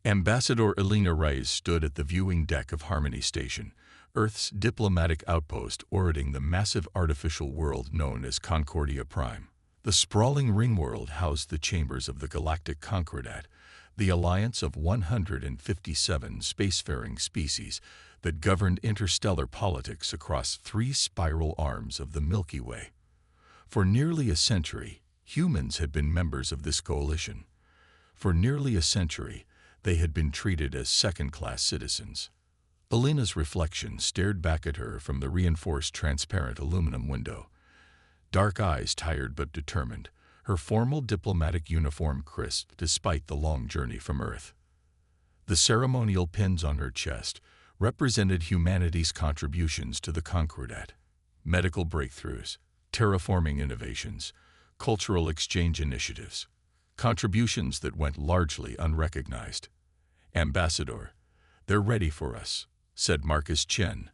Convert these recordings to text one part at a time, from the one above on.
Ambassador Elena Reyes stood at the viewing deck of Harmony Station, Earth's diplomatic outpost orbiting the massive artificial world known as Concordia Prime. The sprawling ringworld housed the chambers of the Galactic Concordat, the alliance of 157 spacefaring species that governed interstellar politics across 3 spiral arms of the Milky Way. For nearly a century, humans had been members of this coalition. For nearly a century, they had been treated as second-class citizens. Elena's reflection stared back at her from the reinforced transparent aluminum window. Dark eyes tired but determined, her formal diplomatic uniform crisp despite the long journey from Earth. The ceremonial pins on her chest represented humanity's contributions to the Concordat: medical breakthroughs, terraforming innovations, cultural exchange initiatives, contributions that went largely unrecognized. "Ambassador, they're ready for us," said Marcus Chen,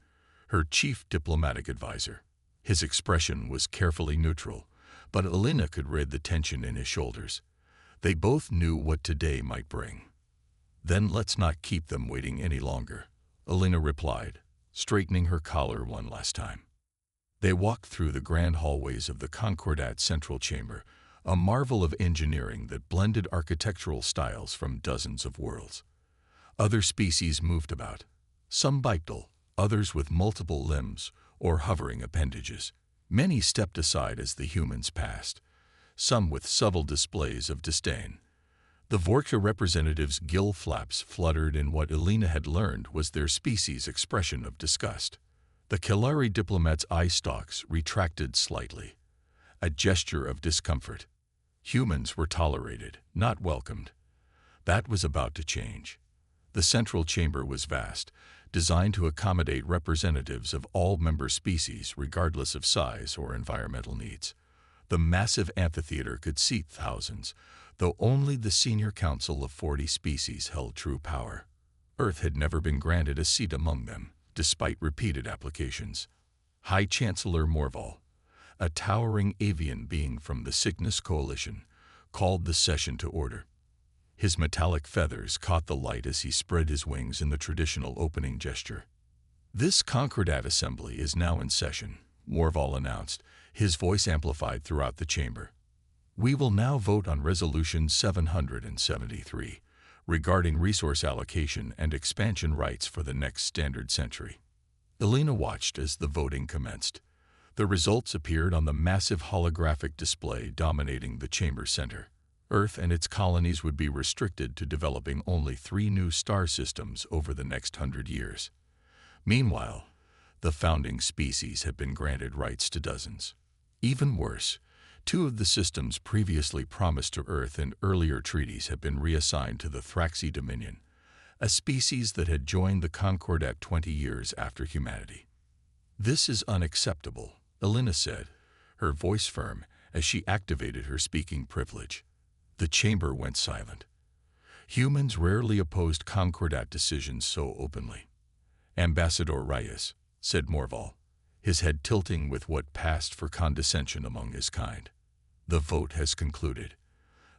her chief diplomatic advisor. His expression was carefully neutral, but Elena could read the tension in his shoulders. They both knew what today might bring. "Then let's not keep them waiting any longer," Elena replied, straightening her collar one last time. They walked through the grand hallways of the Concordat Central Chamber, a marvel of engineering that blended architectural styles from dozens of worlds. Other species moved about, some bipedal, others with multiple limbs or hovering appendages. Many stepped aside as the humans passed, some with subtle displays of disdain. The Vorka representatives' gill flaps fluttered in what Elena had learned was their species' expression of disgust. The Kelari diplomats' eye stalks retracted slightly, a gesture of discomfort. Humans were tolerated, not welcomed. That was about to change. The central chamber was vast, designed to accommodate representatives of all member species regardless of size or environmental needs. The massive amphitheater could seat thousands, though only the senior council of 40 species held true power. Earth had never been granted a seat among them, despite repeated applications. High Chancellor Morval, a towering avian being from the Cygnus Coalition, called the session to order. His metallic feathers caught the light as he spread his wings in the traditional opening gesture. "This Concordat Assembly is now in session," Morval announced, his voice amplified throughout the chamber. "We will now vote on Resolution 773, regarding resource allocation and expansion rights for the next standard century." Elena watched as the voting commenced. The results appeared on the massive holographic display dominating the chamber center. Earth and its colonies would be restricted to developing only 3 new star systems over the next 100 years. Meanwhile, the founding species had been granted rights to dozens. Even worse, 2 of the systems previously promised to Earth in earlier treaties had been reassigned to the Thraxi Dominion, a species that had joined the Concordat 20 years after humanity. "This is unacceptable," Elena said, her voice firm as she activated her speaking privilege. The chamber went silent. Humans rarely opposed Concordat decisions so openly. "Ambassador Reyes," said Morval, his head tilting with what passed for condescension among his kind. "The vote has concluded.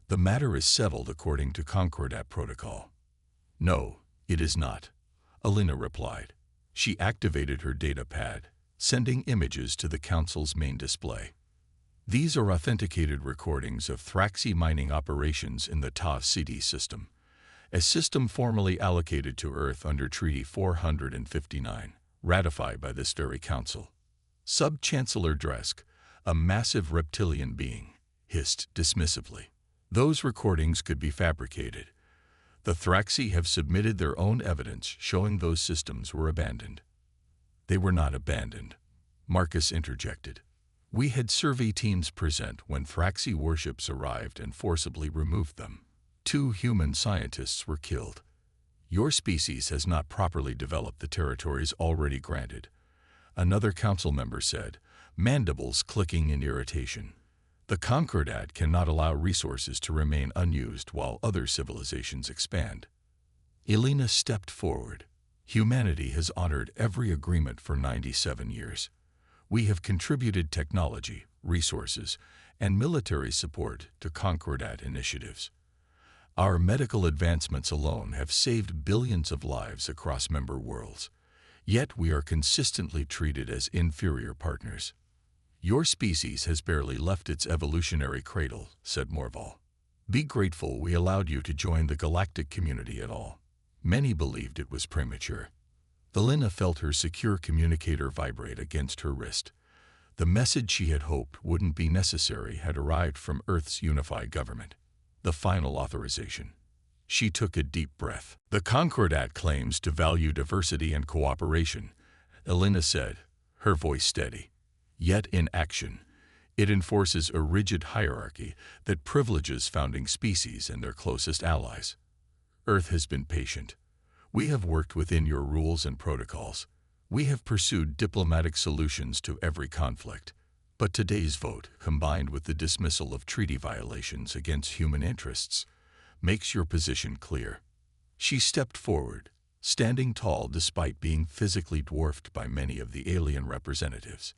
The matter is settled according to Concordat protocol." "No, it is not," Elena replied. She activated her data pad, sending images to the Council's main display. "These are authenticated recordings of Thraxi mining operations in the Ta City system, a system formally allocated to Earth under Treaty 459, ratified by this very Council." Sub-Chancellor Dresk, a massive reptilian being, hissed dismissively. "Those recordings could be fabricated. The Thraxi have submitted their own evidence showing those systems were abandoned." "They were not abandoned," Marcus interjected. "We had survey teams present when Thraxi warships arrived and forcibly removed them. 2 human scientists were killed. Your species has not properly developed the territories already granted," another council member said, mandibles clicking in irritation. "The Concordat cannot allow resources to remain unused while other civilizations expand." Elena stepped forward. "Humanity has honored every agreement for 97 years. We have contributed technology, resources, and military support to Concordat initiatives. Our medical advancements alone have saved billions of lives across member worlds, yet we are consistently treated as inferior partners. Your species has barely left its evolutionary cradle, said Morval. Be grateful we allowed you to join the galactic community at all. Many believed it was premature. Elena felt her secure communicator vibrate against her wrist. The message she had hoped wouldn't be necessary had arrived from Earth's unified government. The final authorization. She took a deep breath. The Concordat claims to value diversity and cooperation, Elena said, her voice steady. Yet in action, it enforces a rigid hierarchy that privileges founding species and their closest allies. Earth has been patient. We have worked within your rules and protocols. We have pursued diplomatic solutions to every conflict. But today's vote, combined with the dismissal of treaty violations against human interests, makes your position clear. She stepped forward, standing tall despite being physically dwarfed by many of the alien representatives.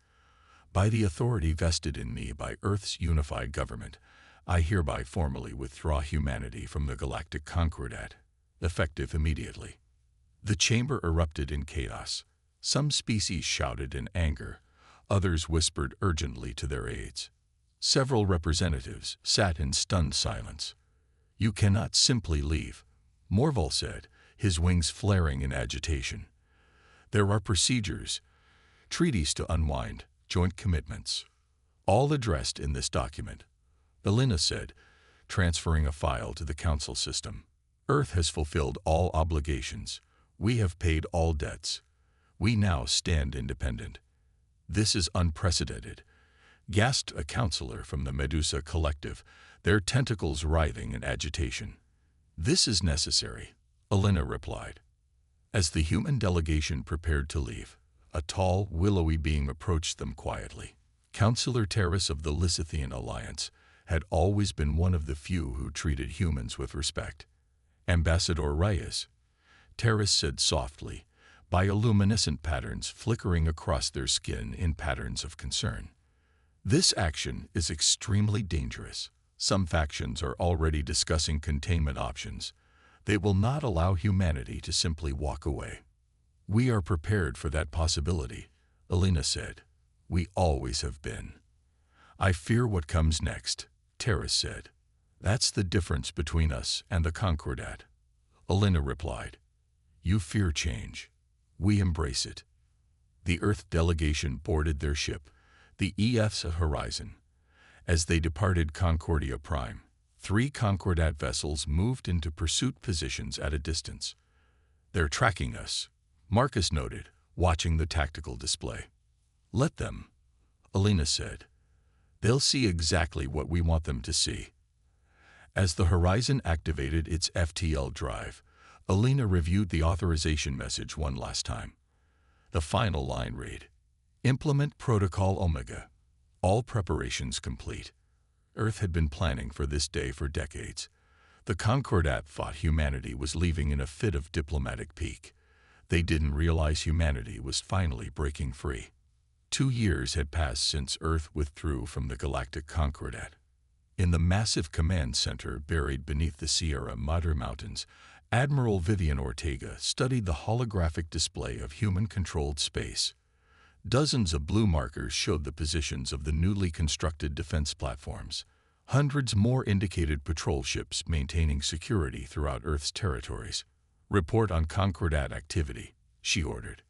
By the authority vested in me by Earth's unified government, I hereby formally withdraw humanity from the Galactic Concordat, effective immediately. The chamber erupted in chaos. Some species shouted in anger, others whispered urgently to their aides. Several representatives sat in stunned silence. You cannot simply leave, Morval said, his wings flaring in agitation. There are procedures, treaties to unwind, joint commitments, all addressed in this document, Elena said, transferring a file to the council system. Earth has fulfilled all obligations. We have paid all debts. We now stand independent. This is unprecedented, gasped a councilor from the Medusa Collective, their tentacles writhing in agitation. This is necessary, Elena replied. As the human delegation prepared to leave, a tall, willowy being approached them quietly. Councilor Terrace of the Lysithian Alliance had always been one of the few who treated humans with respect. Ambassador Riots, Terrace said softly, bioluminescent patterns flickering across their skin in patterns of concern. This action is extremely dangerous. Some factions are already discussing containment options. They will not allow humanity to simply walk away. We are prepared for that possibility, Elena said. We always have been. I fear what comes next, Terrace said. That's the difference between us and the Concordat, Elena replied. You fear change. We embrace it. The Earth delegation boarded their ship, the HFY Horizon. As they departed Concordia Prime, 3 Concordat vessels moved into pursuit positions at a distance. They're tracking us, Marcus noted, watching the tactical display. Let them, Elena said. They'll see exactly what we want them to see. As the Horizon activated its FTL drive, Elena reviewed the authorization message one last time. The final line read, Implement Protocol Omega. All preparations complete. Earth had been planning for this day for decades. The Concordat thought humanity was leaving in a fit of diplomatic pique. They didn't realize humanity was finally breaking free. 2 years had passed since Earth withdrew from the Galactic Concordat. In the massive command center buried beneath the Sierra Madre Mountains, Admiral Vivian Ortega studied the holographic display of human-controlled space. Dozens of blue markers showed the positions of the newly constructed defense platforms. Hundreds more indicated patrol ships maintaining security throughout Earth's territories. Report on Concordat activity, she ordered.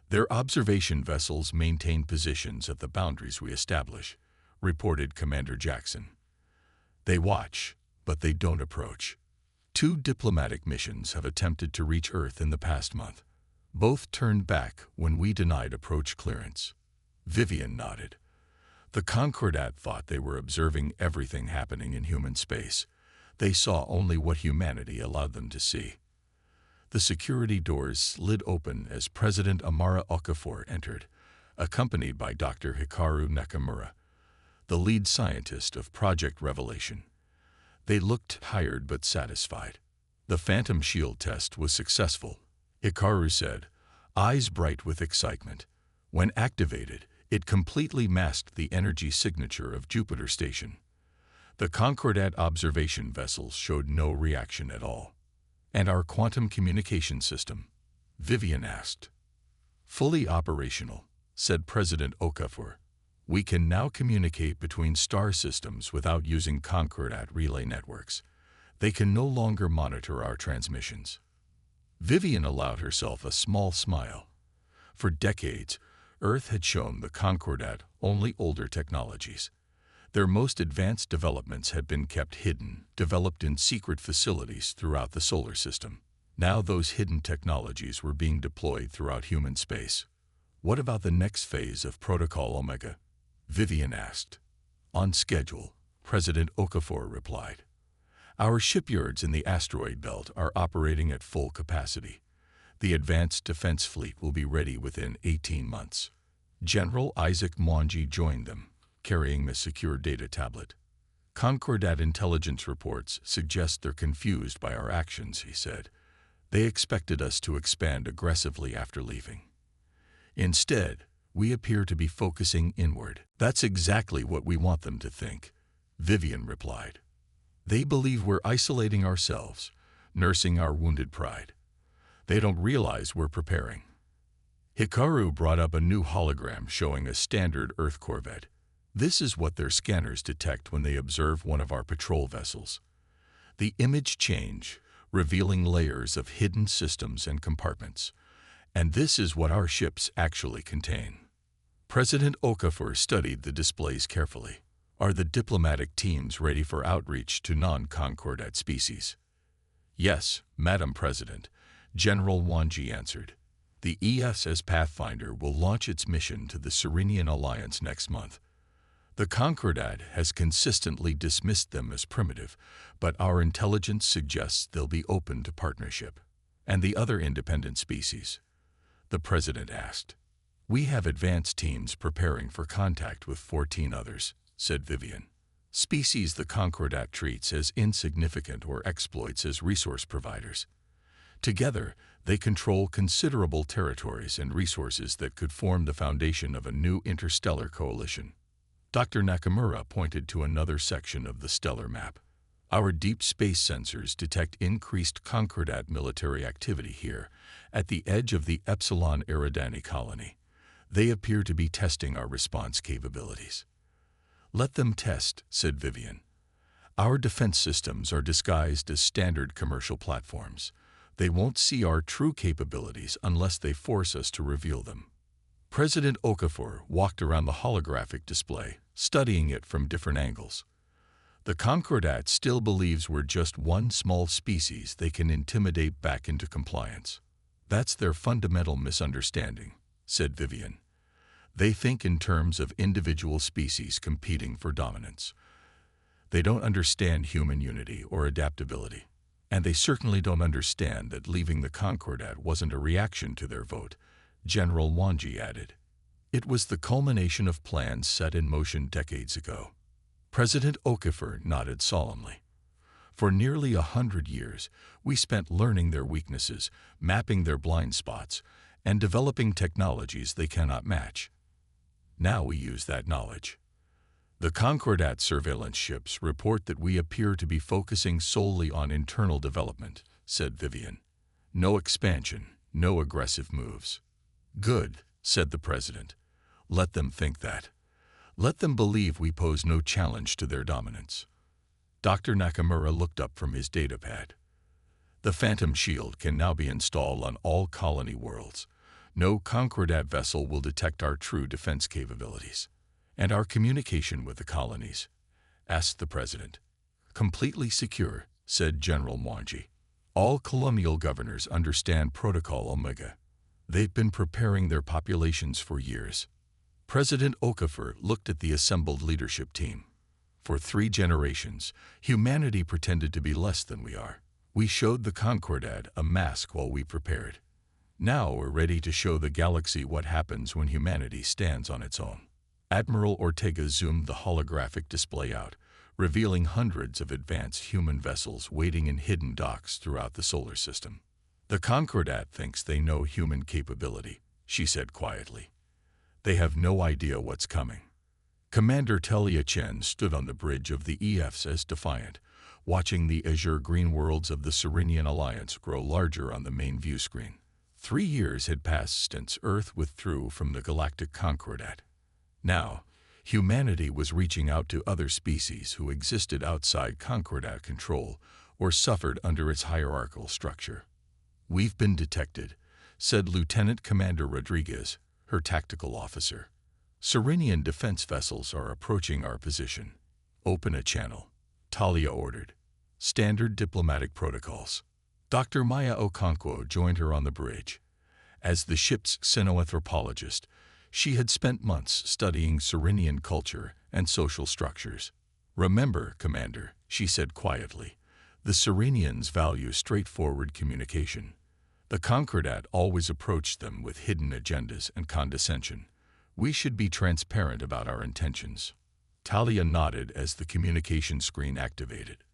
Their observation vessels maintain positions at the boundaries we establish, reported Commander Jackson. They watch, but they don't approach. 2 diplomatic missions have attempted to reach Earth in the past month. Both turned back when we denied approach clearance. Vivian nodded. The Concordat thought they were observing everything happening in human space. They saw only what humanity allowed them to see. The security doors slid open as President Amara Okafor entered, accompanied by Dr. Hikaru Nakamura, the lead scientist of Project Revelation. They looked tired but satisfied. The Phantom Shield test was successful, Hikaru said, eyes bright with excitement. When activated, it completely masked the energy signature of Jupiter Station. The Concordat observation vessels showed no reaction at all. And our quantum communication system? Vivian asked. Fully operational, said President Okafor. We can now communicate between star systems without using Concordat relay networks. They can no longer monitor our transmissions. Vivian allowed herself a small smile. For decades, Earth had shown the Concordat only older technologies. Their most advanced developments had been kept hidden, developed in secret facilities throughout the solar system. Now those hidden technologies were being deployed throughout human space. What about the next phase of Protocol Omega? Vivian asked. On schedule, President Okafor replied. Our shipyards in the asteroid belt are operating at full capacity. The advanced defense fleet will be ready within 18 months. General Isaac Mwangi joined them, carrying the secure data tablet. Concordat intelligence reports suggest they're confused by our actions, he said. They expected us to expand aggressively after leaving. Instead, we appear to be focusing inward. That's exactly what we want them to think, Vivian replied. They believe we're isolating ourselves, nursing our wounded pride. They don't realize we're preparing. Hikaru brought up a new hologram showing a standard Earth corvette. This is what their scanners detect when they observe one of our patrol vessels. The image change, revealing layers of hidden systems and compartments. And this is what our ships actually contain. President Okafor studied the displays carefully. Are the diplomatic teams ready for outreach to non-Concordat species? Yes, Madam President, General Mwangi answered. The ESS Pathfinder will launch its mission to the Serenian Alliance next month. The Concordat has consistently dismissed them as primitive, but our intelligence suggests they'll be open to partnership. And the other independent species? The President asked. We have advanced teams preparing for contact with 14 others, said Vivian. Species the Concordat treats as insignificant or exploits as resource providers. Together, they control considerable territories and resources that could form the foundation of a new interstellar coalition. Dr. Nakamura pointed to another section of the stellar map. Our deep space sensors detect increased Concordat military activity here, at the edge of the Epsilon Eridani colony. They appear to be testing our response capabilities. Let them test, said Vivian. Our defense systems are disguised as standard commercial platforms. They won't see our true capabilities unless they force us to reveal them. President Okafor walked around the holographic display, studying it from different angles. The Concordat still believes we're just one small species they can intimidate back into compliance. That's their fundamental misunderstanding, said Vivian. They think in terms of individual species competing for dominance. They don't understand human unity or adaptability. And they certainly don't understand that leaving the Concordat wasn't a reaction to their vote, General Mwangi added. It was the culmination of plans set in motion decades ago. President Okafor nodded solemnly. For nearly 100 years, we spent learning their weaknesses, mapping their blind spots, and developing technologies they cannot match. Now we use that knowledge. The Concordat surveillance ships report that we appear to be focusing solely on internal development, said Vivian. No expansion, no aggressive moves. Good, said the President. Let them think that. Let them believe we pose no challenge to their dominance. Dr. Nakamura looked up from his datapad. The Phantom Shield can now be installed on all colony worlds. No Concordat vessel will detect our true defense capabilities. And our communication with the colonies? Asked the President. Completely secure, said General Mwangi. All colonial governors understand Protocol Omega. They've been preparing their populations for years. President Okafor looked at the assembled leadership team. For 3 generations, humanity pretended to be less than we are. We showed the Concordat a mask while we prepared. Now we're ready to show the galaxy what happens when humanity stands on its own. Admiral Ortega zoomed the holographic display out, revealing hundreds of advanced human vessels waiting in hidden docks throughout the solar system. The Concordat thinks they know human capability, she said quietly. They have no idea what's coming. Commander Talia Chen stood on the bridge of the EFS defiant, watching the azure green worlds of the Serenian Alliance grow larger on the main view screen. 3 years had passed since Earth withdrew from the Galactic Concordat. Now, humanity was reaching out to other species who existed outside Concordat control or suffered under its hierarchical structure. "We've been detected," said Lieutenant Commander Rodriguez, her tactical officer. "Serenian defense vessels are approaching our position." "Open a channel," Talia ordered. "Standard diplomatic protocols." Dr. Maya Okonkwo joined her on the bridge. As the ship's xenoanthropologist, she had spent months studying Serenian culture and social structures. "Remember, Commander," she said quietly, "the Serenians value straightforward communication. The Concordat always approached them with hidden agendas and condescension. We should be transparent about our intentions." Talia nodded as the communication screen activated.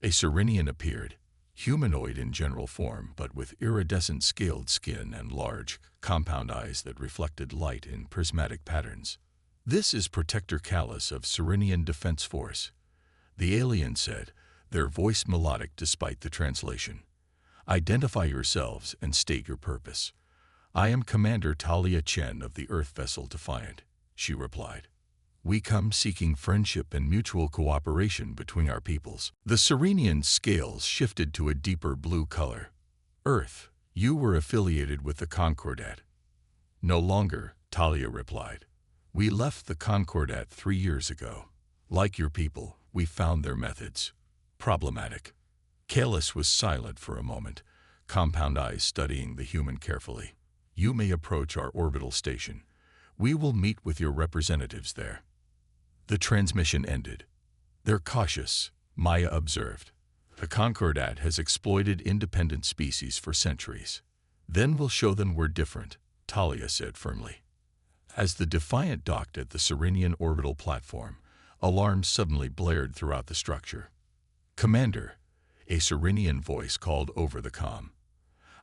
A Serenian appeared, humanoid in general form but with iridescent scaled skin and large, compound eyes that reflected light in prismatic patterns. "This is Protector Callus of Serenian Defense Force," the alien said, their voice melodic despite the translation. "Identify yourselves and state your purpose." "I am Commander Talia Chen of the Earth vessel Defiant," she replied. "We come seeking friendship and mutual cooperation between our peoples." The Serenian scales shifted to a deeper blue color. "Earth, you were affiliated with the Concordat." "No longer," Talia replied. "We left the Concordat 3 years ago. Like your people, we found their methods problematic." Kalis was silent for a moment, compound eyes studying the human carefully. "You may approach our orbital station. We will meet with your representatives there." The transmission ended. "They're cautious," Maya observed. "The Concordat has exploited independent species for centuries." "Then we'll show them we're different," Talia said firmly. As the Defiant docked at the Serenian orbital platform, alarms suddenly blared throughout the structure. "Commander," a Serenian voice called over the comm.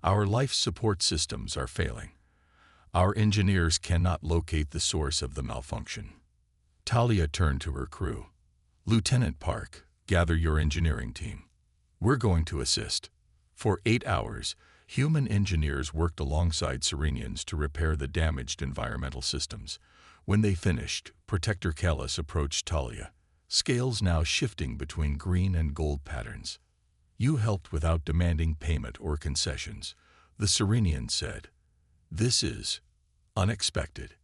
"Our life support systems are failing. Our engineers cannot locate the source of the malfunction." Talia turned to her crew. "Lieutenant Park, gather your engineering team. We're going to assist." For 8 hours, human engineers worked alongside Serenians to repair the damaged environmental systems. When they finished, Protector Callus approached Talia, scales now shifting between green and gold patterns. "You helped without demanding payment or concessions," the Serenian said. "This is unexpected.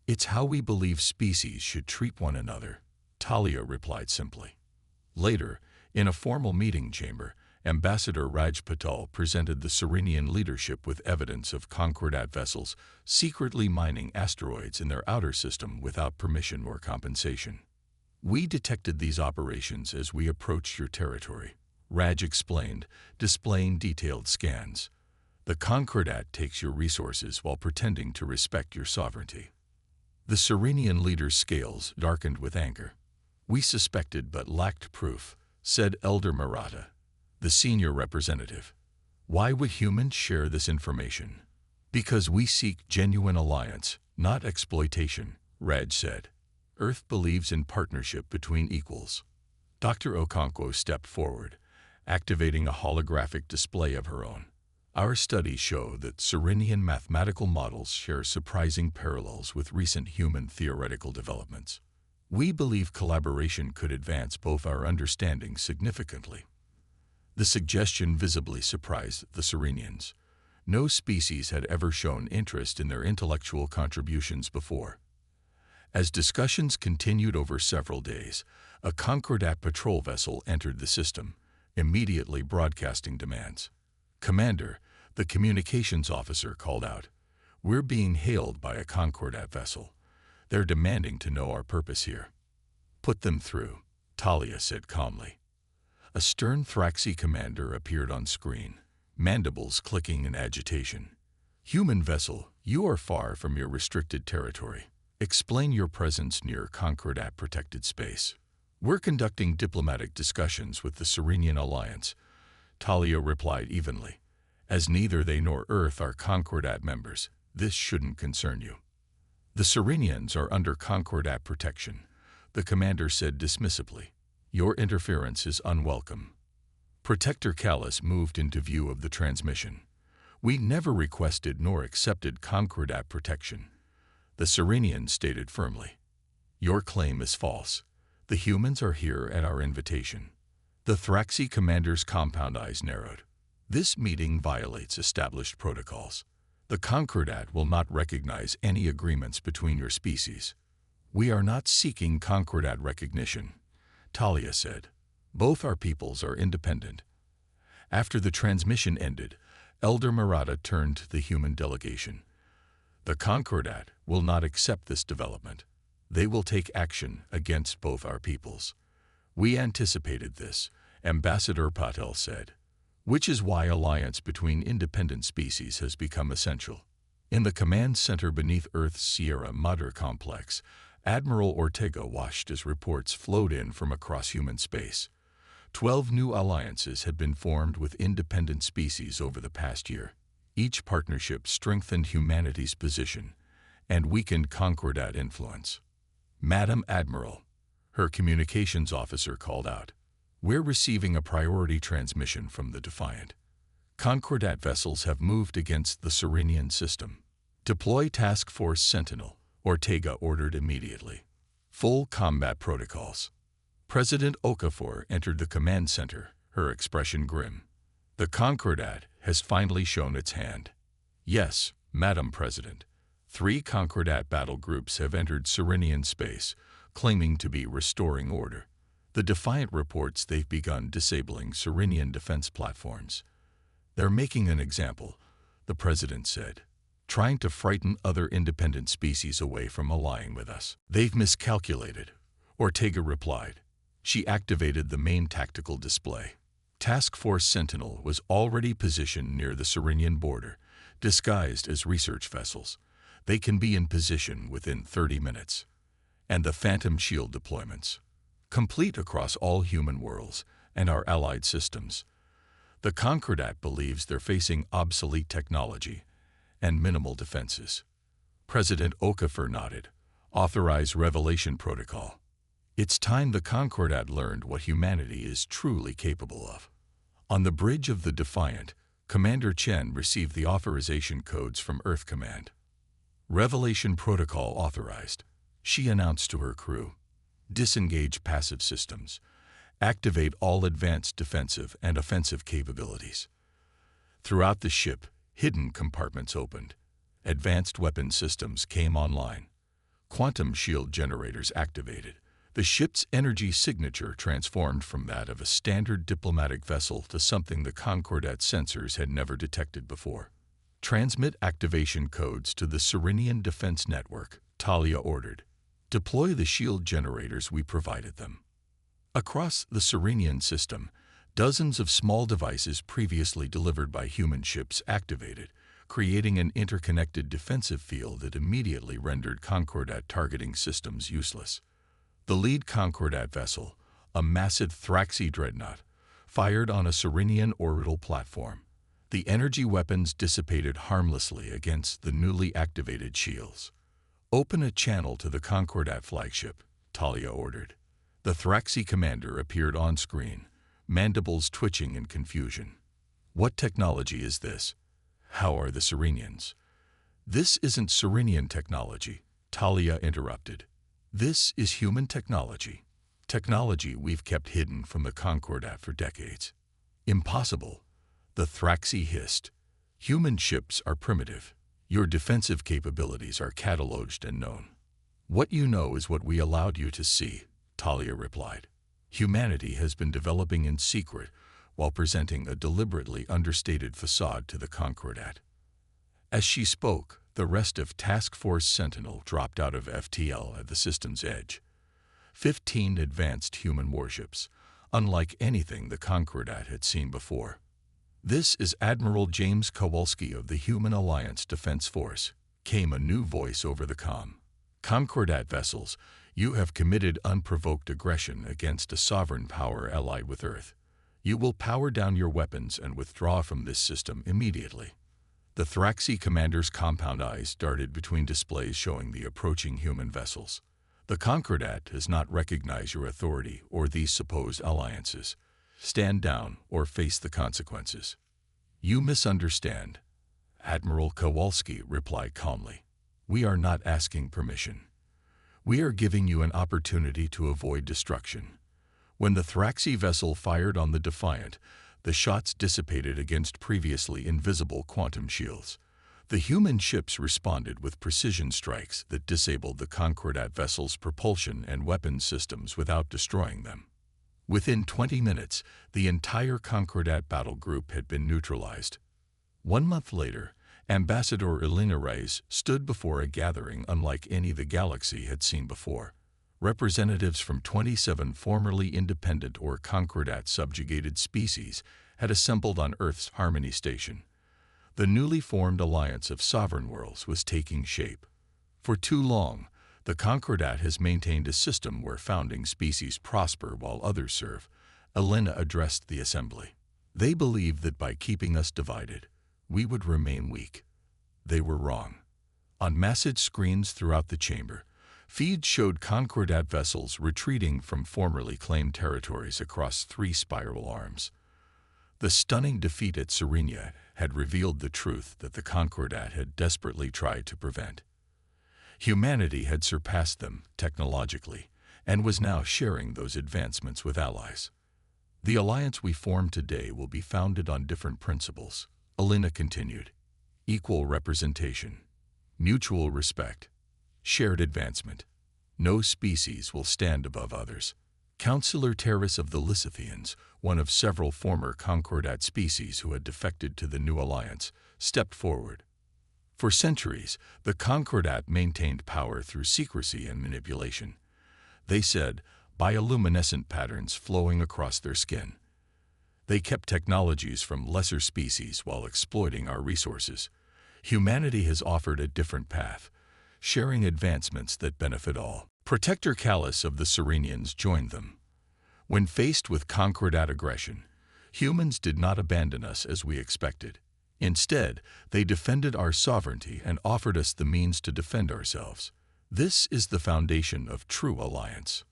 It's how we believe species should treat one another," Talia replied simply. Later, in a formal meeting chamber, Ambassador Raj Patel presented the Serenian leadership with evidence of Concordat vessels secretly mining asteroids in their outer system without permission or compensation. "We detected these operations as we approached your territory," Raj explained, displaying detailed scans. "The Concordat takes your resources while pretending to respect your sovereignty." The Serenian leader's scales darkened with anger. "We suspected but lacked proof," said Elder Murata, the senior representative. "Why would humans share this information?" "Because we seek genuine alliance, not exploitation," Raj said. "Earth believes in partnership between equals." Dr. Okonkwo stepped forward, activating a holographic display of her own. "Our studies show that Serenian mathematical models share surprising parallels with recent human theoretical developments. We believe collaboration could advance both our understanding significantly." The suggestion visibly surprised the Serenians. No species had ever shown interest in their intellectual contributions before. As discussions continued over several days, a Concordat patrol vessel entered the system, immediately broadcasting demands. "Commander," the communications officer called out, "we're being hailed by a Concordat vessel. They're demanding to know our purpose here." "Put them through," Talia said calmly. A stern Thraxi commander appeared on screen, mandibles clicking in agitation. "Human vessel, you are far from your restricted territory. Explain your presence near Concordat protected space." "We're conducting diplomatic discussions with the Serenian Alliance," Talia replied evenly. "As neither they nor Earth are Concordat members, this shouldn't concern you." "The Serenians are under Concordat protection. the commander said dismissively. Your interference is unwelcome. Protector Callus moved into view of the transmission. We never requested nor accepted Concordat protection, the Serenian stated firmly. Your claim is false. The humans are here at our invitation. The Thraxi commander's compound eyes narrowed. This meeting violates established protocols. The Concordat will not recognize any agreements between your species. We are not seeking Concordat recognition, Talia said. Both our peoples are independent. After the transmission ended, Elder Murata turned to the human delegation. The Concordat will not accept this development. They will take action against both our peoples. We anticipated this, Ambassador Patel said, which is why alliance between independent species has become essential. In the command center beneath Earth's Sierra Madre complex, Admiral Ortega watched as reports flowed in from across human space. 12 new alliances had been formed with independent species over the past year. Each partnership strengthened humanity's position and weakened Concordat influence. Madam Admiral, her communications officer called out, we're receiving a priority transmission from the Defiant. Concordat vessels have moved against the Serenian system. Deploy Task Force Sentinel, Ortega ordered immediately. Full combat protocols. President Okafor entered the command center, her expression grim. The Concordat has finally shown its hand. Yes, Madam President. 3 Concordat battle groups have entered Serenian space, claiming to be restoring order. The Defiant reports they've begun disabling Serenian defense platforms. They're making an example, the President said, trying to frighten other independent species away from allying with us. They've miscalculated, Ortega replied. She activated the main tactical display. Task Force Sentinel was already positioned near the Serenian border, disguised as research vessels. They can be in position within 30 minutes. And the Phantom Shield deployments, complete across all human worlds and our allied systems. The Concordat believes they're facing obsolete technology and minimal defenses. President Okafor nodded. Authorize Revelation Protocol. It's time the Concordat learned what humanity is truly capable of. On the bridge of the Defiant, Commander Chen received the authorization codes from Earth Command. Revelation Protocol authorized, she announced to her crew. Disengage passive systems. Activate all advanced defensive and offensive capabilities. Throughout the ship, hidden compartments opened. Advanced weapon systems came online. Quantum shield generators activated. The ship's energy signature transformed from that of a standard diplomatic vessel to something the Concordat sensors had never detected before. Transmit activation codes to the Serenian Defense Network, Talia ordered. Deploy the shield generators we provided them. Across the Serenian system, dozens of small devices previously delivered by human ships activated, creating an interconnected defensive field that immediately rendered Concordat targeting systems useless. The lead Concordat vessel, a massive Thraxi dreadnought, fired on a Serenian orbital platform. The energy weapons dissipated harmlessly against the newly activated shields. Open a channel to the Concordat flagship, Talia ordered. The Thraxi commander appeared on screen, mandibles twitching in confusion. What technology is this? How are the Serenians? This isn't Serenian technology, Talia interrupted. This is human technology. Technology we've kept hidden from the Concordat for decades. Impossible, the Thraxi hissed. Human ships are primitive. Your defensive capabilities are cataloged and known. What you know is what we allowed you to see, Talia replied. Humanity has been developing in secret while presenting a deliberately understated facade to the Concordat. As she spoke, the rest of Task Force Sentinel dropped out of FTL at the system's edge. 15 advanced human warships, unlike anything the Concordat had seen before. This is Admiral James Kowalski of the Human Alliance Defense Force, came a new voice over the comm. Concordat vessels, you have committed unprovoked aggression against a sovereign power allied with Earth. You will power down your weapons and withdraw from this system immediately. The Thraxi commander's compound eyes darted between displays showing the approaching human vessels. The Concordat does not recognize your authority or these supposed alliances. Stand down or face the consequences. You misunderstand. Admiral Kowalski replied calmly. We are not asking permission. We are giving you an opportunity to avoid destruction. When the Thraxi vessel fired on the Defiant, the shots dissipated against previously invisible quantum shields. The human ships responded with precision strikes that disabled the Concordat vessel's propulsion and weapons systems without destroying them. Within 20 minutes, the entire Concordat battle group had been neutralized. 1 month later, Ambassador Elena Reyes stood before a gathering unlike any the galaxy had seen before. Representatives from 27 formerly independent or Concordat-subjugated species had assembled on Earth's Harmony Station. The newly formed alliance of sovereign worlds was taking shape. For too long, the Concordat has maintained a system where founding species prosper while others serve. Elena addressed the assembly. They believed that by keeping us divided, we would remain weak. They were wrong. On massive screens throughout the chamber, feeds showed Concordat vessels retreating from formerly claimed territories across 3 spiral arms. The stunning defeat at Serenia had revealed the truth that the Concordat had desperately tried to prevent. Humanity had surpassed them technologically and was now sharing those advancements with allies. The alliance we form today will be founded on different principles, Elena continued. Equal representation, mutual respect, shared advancement. No species will stand above others. Councilor Terrace of the Lysithians, one of several former Concordat species who had defected to the new alliance, stepped forward. For centuries, the Concordat maintained power through secrecy and manipulation. They said, bioluminescent patterns flowing across their skin. They kept technologies from lesser species while exploiting our resources. Humanity has offered a different path, sharing advancements that benefit all. Protector Callus of the Serenians joined them. When faced with Concordat aggression, humans did not abandon us as we expected. Instead, they defended our sovereignty and offered us the means to defend ourselves. This is the foundation of true alliance.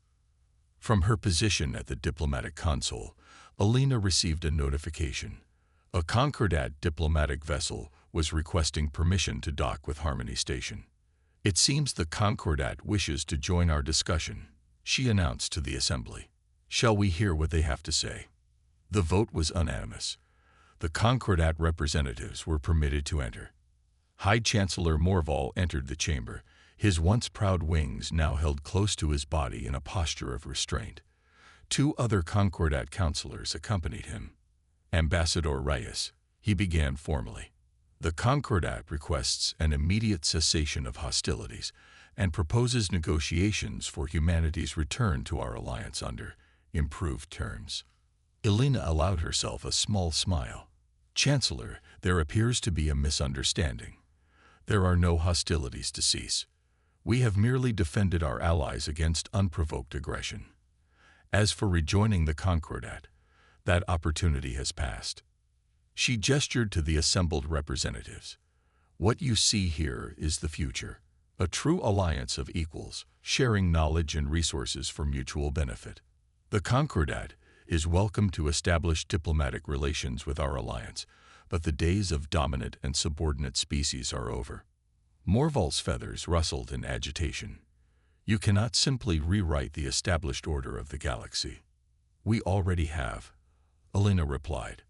From her position at the diplomatic console, Elena received a notification. A Concordat diplomatic vessel was requesting permission to dock with Harmony Station. It seems the Concordat wishes to join our discussion, she announced to the assembly. Shall we hear what they have to say? The vote was unanimous. The Concordat representatives were permitted to enter. High Chancellor Morval entered the chamber, his once proud wings now held close to his body in a posture of restraint. 2 other Concordat councilors accompanied him. Ambassador Reyes, he began formally. The Concordat requests an immediate cessation of hostilities and proposes negotiations for humanity's return to our alliance under improved terms. Elena allowed herself a small smile. Chancellor, there appears to be a misunderstanding. There are no hostilities to cease. We have merely defended our allies against unprovoked aggression. As for rejoining the Concordat, that opportunity has passed. She gestured to the assembled representatives. What you see here is the future, a true alliance of equals, sharing knowledge and resources for mutual benefit. The Concordat is welcome to establish diplomatic relations with our alliance, but the days of dominant and subordinate species are over. Morval's feathers rustled in agitation. You cannot simply rewrite the established order of the galaxy. We already have, Elena replied.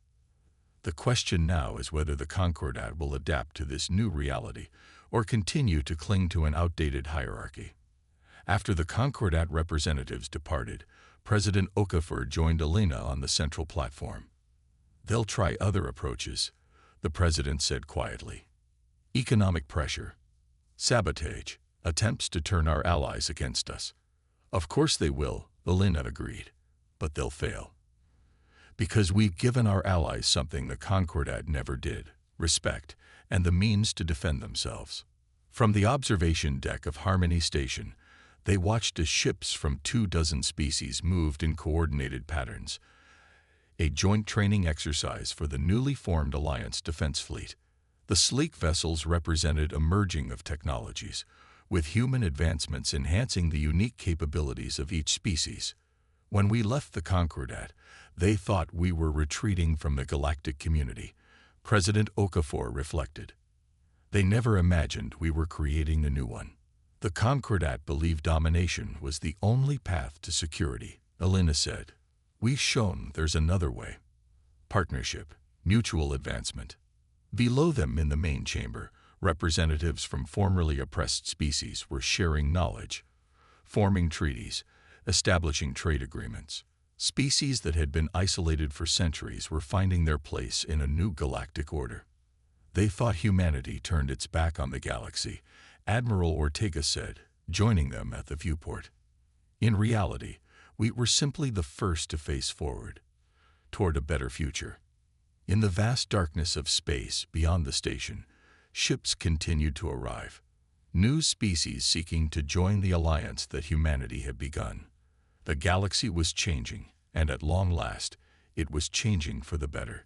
The question now is whether the Concordat will adapt to this new reality or continue to cling to an outdated hierarchy. After the Concordat representatives departed, President Okafor joined Elena on the central platform. They'll try other approaches, the president said quietly. Economic pressure, sabotage, attempts to turn our allies against us. Of course they will, Elena agreed, but they'll fail. Because we've given our allies something the Concordat never did, respect, and the means to defend themselves. From the observation deck of Harmony Station, they watched as ships from 24 species moved in coordinated patterns, a joint training exercise for the newly formed Alliance Defense Fleet. The sleek vessels represented a merging of technologies, with human advancements enhancing the unique capabilities of each species. When we left the Concordat, they thought we were retreating from the galactic community, President Okafor reflected. They never imagined we were creating a new one. The Concordat believed domination was the only path to security, Elena said. We've shown there's another way. Partnership, mutual advancement. Below them in the main chamber, representatives from formerly oppressed species were sharing knowledge, forming treaties, establishing trade agreements. Species that had been isolated for centuries were finding their place in a new galactic order. They thought humanity turned its back on the galaxy, Admiral Ortega said, joining them at the viewport. In reality, we were simply the first to face forward, toward a better future. In the vast darkness of space beyond the station, ships continued to arrive. New species seeking to join the alliance that humanity had begun. The galaxy was changing, and at long last, it was changing for the better.